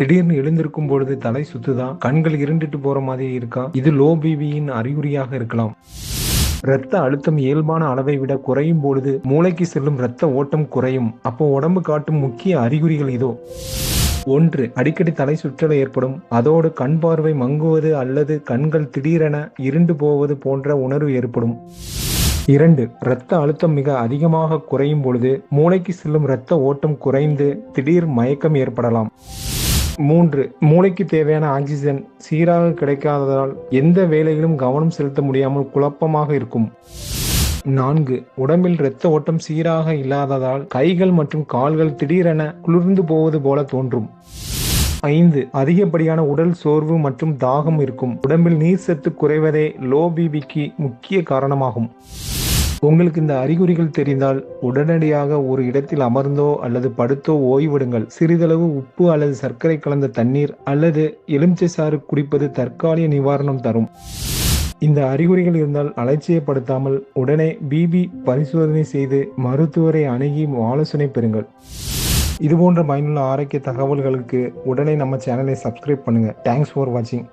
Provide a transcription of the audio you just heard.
திடீர்னு எழுந்திருக்கும் பொழுது தலை சுத்துதா, கண்கள் இருண்டுட்டு போற மாதிரி இருக்கா, இது லோ பிபியின் அறிகுறியாக இருக்கலாம். இரத்த அழுத்தம் இயல்பான அளவை விட குறையும் பொழுது மூளைக்கு செல்லும் இரத்த ஓட்டம் குறையும். அப்போ உடம்பு காட்டும் முக்கிய அறிகுறிகள் இதோ. 1. அடிக்கடி தலை சுற்றல் ஏற்படும். அதோடு கண் பார்வை மங்குவது அல்லது கண்கள் திடீரென இருண்டு போவது போன்ற உணர்வு ஏற்படும். 2. இரத்த அழுத்தம் மிக அதிகமாக குறையும் பொழுது மூளைக்கு செல்லும் இரத்த ஓட்டம் குறைந்து திடீர் மயக்கம் ஏற்படலாம். 3. மூளைக்கு தேவையான ஆக்சிஜன் சீராக கிடைக்காததால் எந்த வேலையிலும் கவனம் செலுத்த முடியாமல் குழப்பமாக இருக்கும். 4. உடம்பில் இரத்த ஓட்டம் சீராக இல்லாததால் கைகள் மற்றும் கால்கள் திடீரென குளிர்ந்து போவது போல தோன்றும். 5. அதிகப்படியான உடல் சோர்வு மற்றும் தாகம் இருக்கும். உடம்பில் நீர் சத்து குறைவதே லோ பிபிக்கு முக்கிய காரணமாகும். உங்களுக்கு இந்த அறிகுறிகள் தெரிந்தால் உடனடியாக ஒரு இடத்தில் அமர்ந்தோ அல்லது படுத்தோ ஓய்வெடுங்கள். சிறிதளவு உப்பு அல்லது சர்க்கரை கலந்த தண்ணீர் அல்லது எலுமிச்சை சாறு குடிப்பது தற்காலிக நிவாரணம் தரும். இந்த அறிகுறிகள் இருந்தால் அலட்சியப்படுத்தாமல் உடனே பிபி பரிசோதனை செய்து மருத்துவரை அணுகி ஆலோசனை பெறுங்கள். இதுபோன்ற பயனுள்ள ஆரோக்கிய தகவல்களுக்கு உடனே நம்ம சேனலை சப்ஸ்கிரைப் பண்ணுங்க. தேங்க்ஸ் ஃபார் வாட்சிங்.